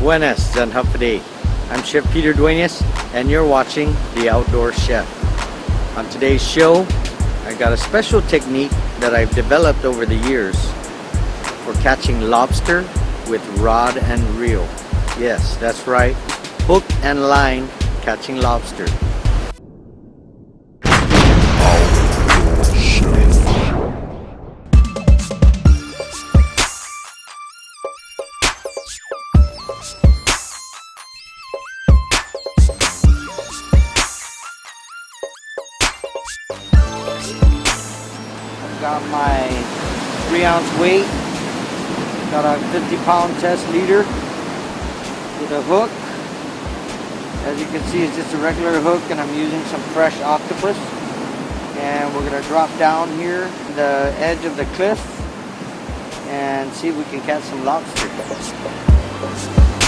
Buenas and Huffady. I'm Chef Peter Duenas and you're watching The Outdoor Chef. On today's show, I got a special technique that I've developed over the years for catching lobster with rod and reel. Yes, that's right, hook and line catching lobster. Got my 3-ounce weight, got a 50-pound test leader with a hook. As you can see, it's just a regular hook and I'm using some fresh octopus. And we're gonna drop down here the edge of the cliff and see if we can catch some lobster.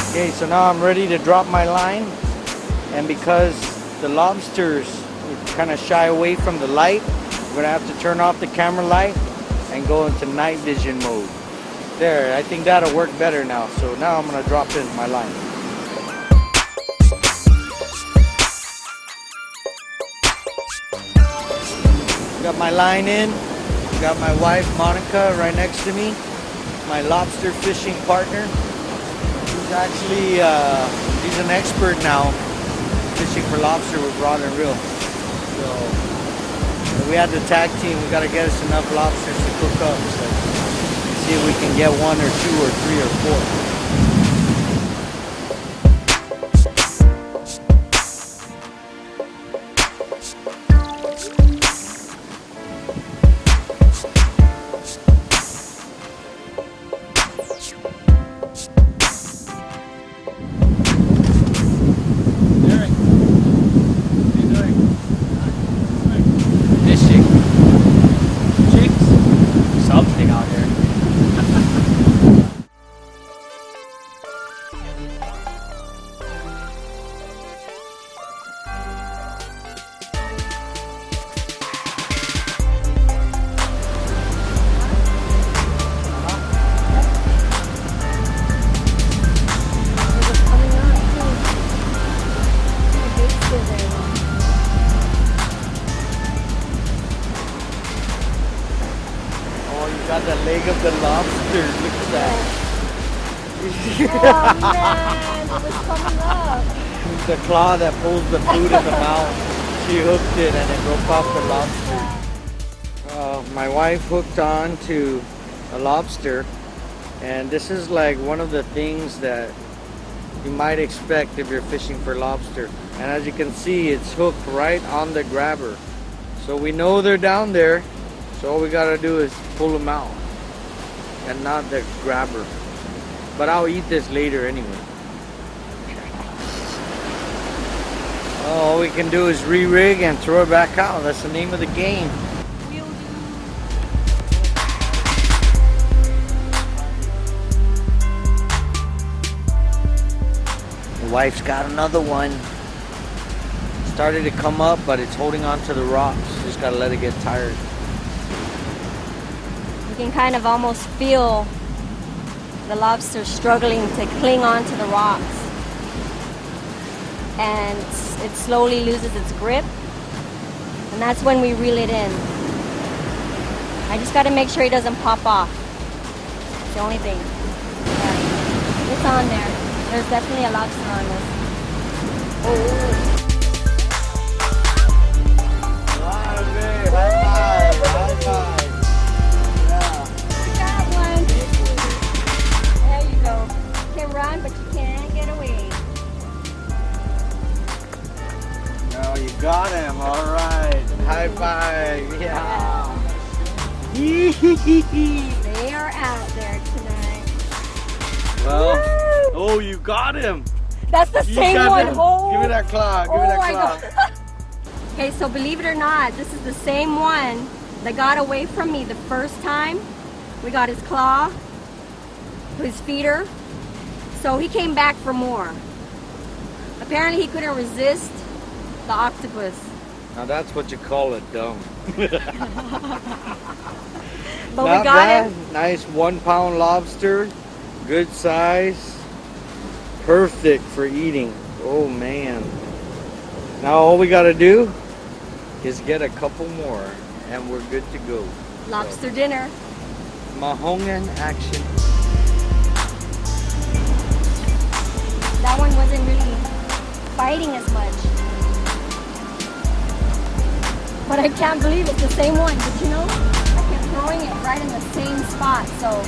Okay, so now I'm ready to drop my line, and because the lobsters kind of shy away from the light, we're gonna have to turn off the camera light and go into night vision mode. There, I think that'll work better now. So now I'm gonna drop in my line. Got my line in. Got my wife Monica right next to me, my lobster fishing partner. He's actually he's an expert now fishing for lobster with rod and reel. So we had the tag team. We got to get us enough lobsters to cook up. So see if we can get 1 or 2 or 3 or 4. Got the leg of the lobster. Look at that. Oh man, it was coming up. The claw that pulls the food in the mouth. She hooked it and it broke off the lobster. My wife hooked on to a lobster, and this is like one of the things that you might expect if you're fishing for lobster. And as you can see, it's hooked right on the grabber. So we know they're down there. So all we gotta do is pull them out and not the grabber. But I'll eat this later anyway. All we can do is re-rig and throw it back out. That's the name of the game. The wife's got another one. Started to come up, but it's holding on to the rocks. Just gotta let it get tired. You can kind of almost feel the lobster struggling to cling onto the rocks, and it slowly loses its grip, and that's when we reel it in. I just got to make sure it doesn't pop off. It's the only thing. Yeah. It's on there. There's definitely a lobster on this. Oh. But you can't get away. Oh, you got him. All right. High five. Yeah. They are out there tonight. Well, woo! Oh, you got him. That's the same one. Oh. Give me that claw. Give me that claw. Okay, so believe it or not, this is the same one that got away from me the first time. We got his claw, his feeder. So he came back for more. Apparently he couldn't resist the octopus. Now that's what you call it, dumb. But Not we got bad. him. Nice 1-pound lobster, good size. perfect for eating. Oh man. Now all we gotta do is get a couple more and we're good to go. Lobster dinner. Mahongan action. That one wasn't really biting as much. But I can't believe it's the same one. But you know, I kept throwing it right in the same spot. So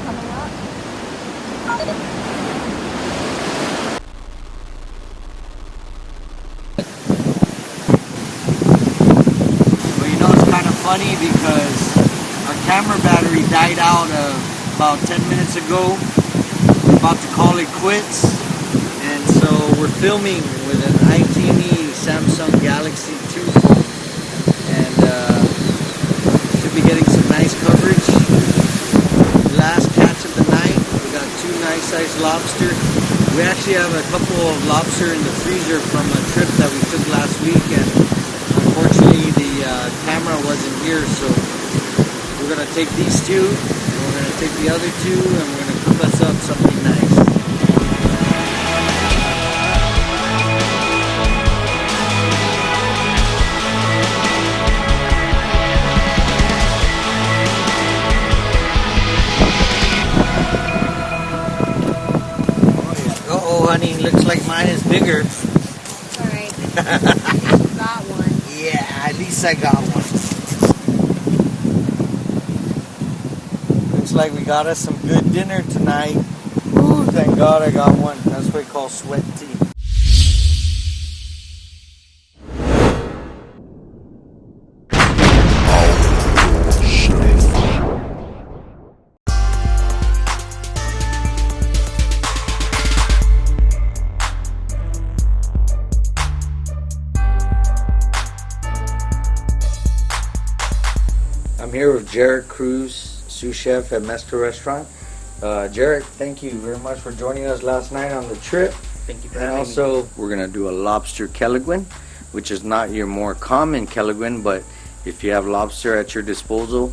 coming up. But you know, it's kind of funny because our camera battery died out about 10 minutes ago. We're about to call it quits. And so we're filming with an iTV Samsung Galaxy 2 phone. And should be getting some nice coverage. Last catch of the night. We got 2 nice sized lobster. We actually have a couple of lobster in the freezer from a trip that we took last week. And unfortunately the camera wasn't here, so we're gonna take these 2, and we're gonna take the other 2, and we're gonna cook us up something nice. Uh-oh, honey, looks like mine is bigger. Alright. Got one. Yeah, at least I got one. Looks like we got us some good dinner tonight. Ooh, thank God I got one. That's what we call sweat tea. I'm here with Jarek Cruz, sous chef at Mesto Restaurant. Jarek, thank you very much for joining us last night on the trip. Thank you for And having also, me. we're going to do a lobster kelaguen, which is not your more common kelaguen, but if you have lobster at your disposal,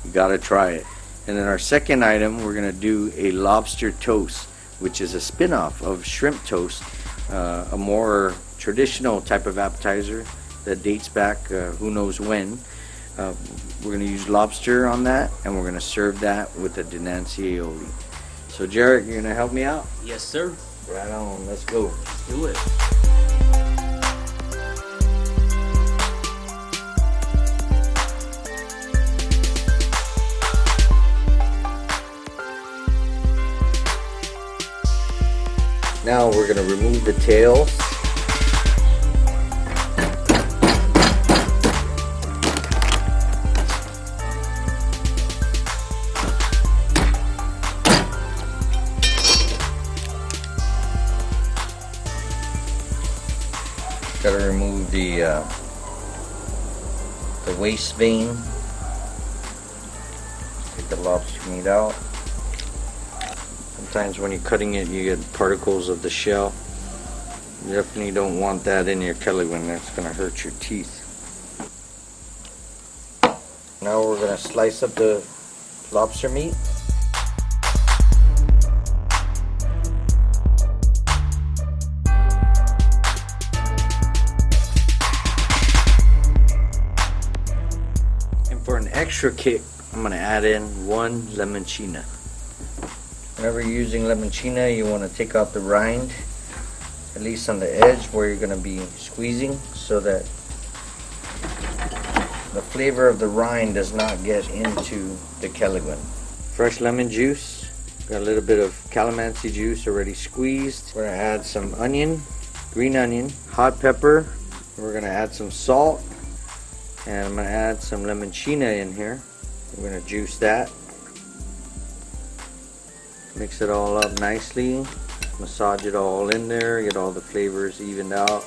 you got to try it. And then our second item, we're going to do a lobster toast, which is a spin-off of shrimp toast, a more traditional type of appetizer that dates back who knows when. We're going to use lobster on that, and we're going to serve that with a Denancy aioli. So Jarek, you're going to help me out? Yes, sir. Right on, let's go. Do it. Now we're going to remove the tails. Got to remove the waist vein. Take the lobster meat out. Sometimes when you're cutting it, you get particles of the shell. You definitely don't want that in your kelaguen. That's going to hurt your teeth. Now we're going to slice up the lobster meat. For an extra kick, I'm going to add in 1 limoncina. Whenever you're using limoncina, you want to take out the rind, at least on the edge where you're going to be squeezing, so that the flavor of the rind does not get into the kelaguen. Fresh lemon juice, got a little bit of calamansi juice already squeezed. We're going to add some onion, green onion, hot pepper. We're going to add some salt. And I'm going to add some limoncina in here. We're going to juice that. Mix it all up nicely. Massage it all in there. Get all the flavors evened out.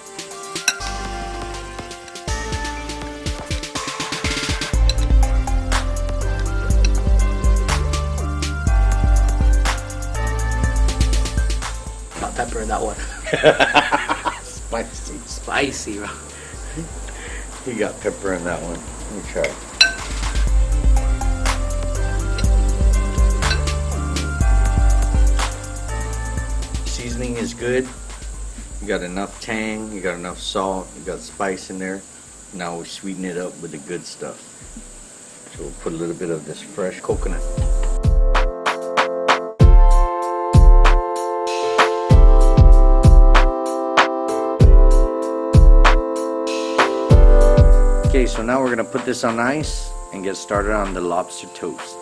Hot pepper in that one. spicy. Spicy, bro. He got pepper in that one. Let me try. Seasoning is good. You got enough tang, you got enough salt, you got spice in there. Now we sweeten it up with the good stuff. So we'll put a little bit of this fresh coconut. Okay, so now we're gonna put this on ice and get started on the lobster toast.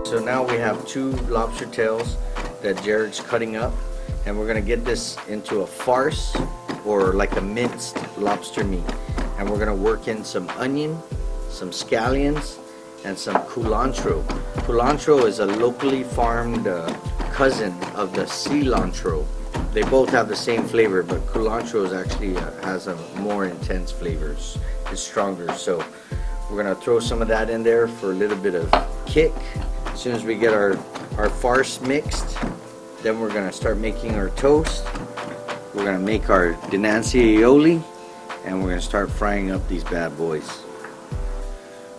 So now we have 2 lobster tails that Jared's cutting up. And we're gonna get this into a farce or like a minced lobster meat. And we're gonna work in some onion, some scallions, and some culantro. Culantro is a locally farmed cousin of the cilantro. They both have the same flavor, but culantro is actually has a more intense flavors. It's stronger. So we're gonna throw some of that in there for a little bit of kick. As soon as we get our farce mixed, then we're gonna start making our toast. We're gonna make our dinanzi aioli, and we're gonna start frying up these bad boys.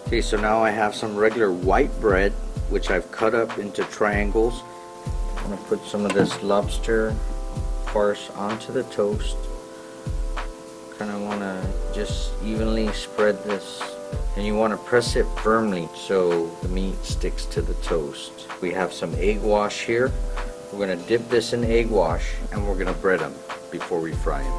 Okay, so now I have some regular white bread, which I've cut up into triangles. I'm gonna put some of this lobster farce onto the toast. Kinda wanna just evenly spread this. And you wanna press it firmly so the meat sticks to the toast. We have some egg wash here. We're gonna dip this in egg wash and we're gonna bread them before we fry them.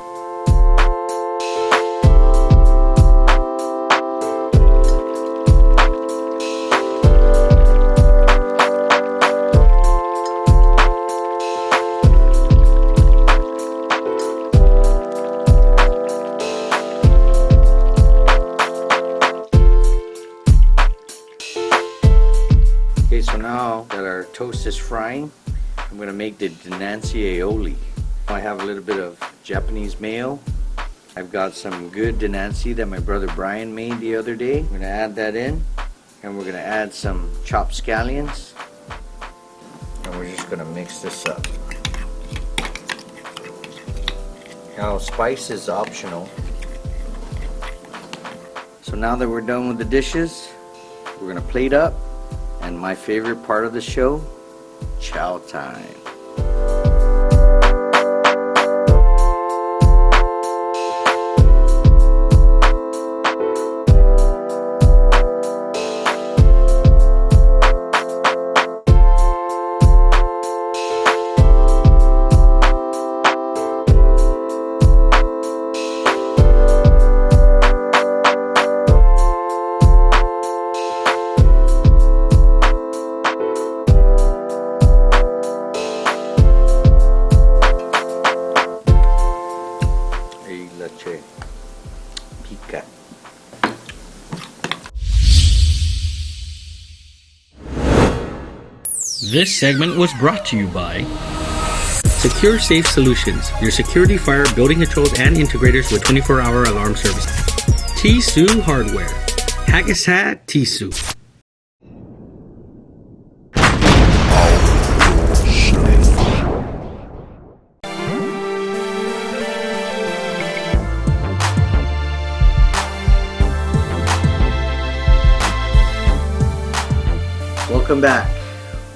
Okay, so now that our toast is frying, I'm going to make the dinanzi aioli. I have a little bit of Japanese mayo. I've got some good dinanzi that my brother Brian made the other day. I'm going to add that in, and we're going to add some chopped scallions, and we're just going to mix this up. Now spice is optional. So now that we're done with the dishes, we're going to plate up, and my favorite part of the show, chow time. Pica. This segment was brought to you by Secure Safe Solutions, your security, fire, building controls, and integrators with 24-hour alarm service. Tissue Hardware, Haggisat Tissue. Welcome back.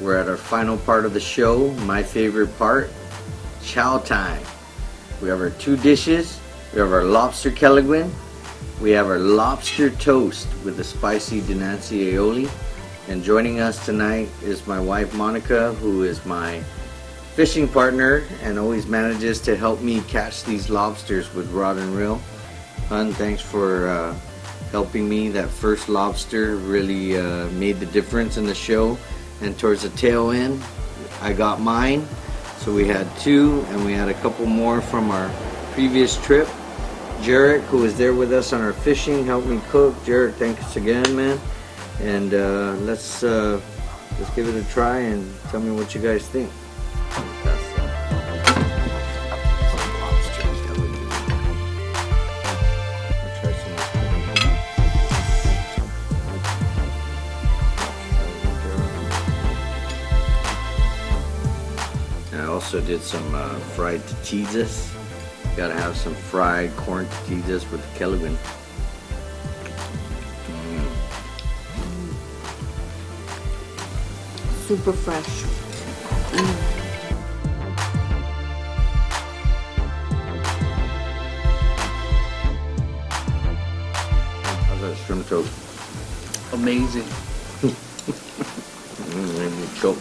We're at our final part of the show, my favorite part, chow time. We have our 2 dishes. We have our lobster kelaguen. We have our lobster toast with the spicy dinanzi aioli. And joining us tonight is my wife Monica, who is my fishing partner and always manages to help me catch these lobsters with rod and reel. Hun, thanks for helping me. That first lobster really made the difference in the show, and towards the tail end I got mine. So we had 2, and we had a couple more from our previous trip. Jarek, who was there with us on our fishing, helped me cook. Jarek, thanks again, man. And let's Just give it a try and tell me what you guys think. I also did some fried tortillas. Gotta have some fried corn tortillas with the Kelvin. Super fresh. How's that shrimp toast? Amazing. Made me choke.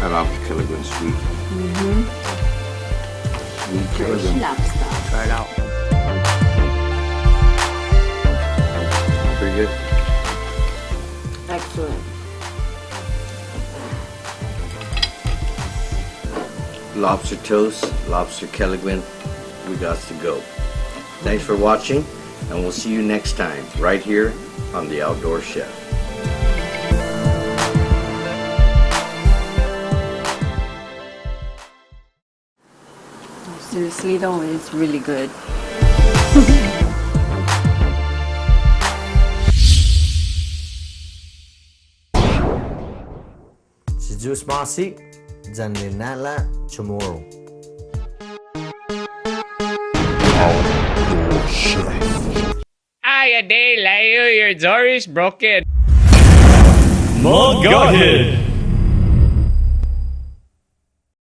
I love Kelvin sweet. Sweet Fresh Kelvin. lobster. Try it out. Pretty good. Excellent. Lobster toast, lobster Kelvin. We got to go. Thanks for watching, and we'll see you next time right here on The Outdoor Chef. Seriously though, it's really good. Si Juice Mossy, dyan din nala tomorrow. Ay, a day later, your door is broken. Mo Godhead.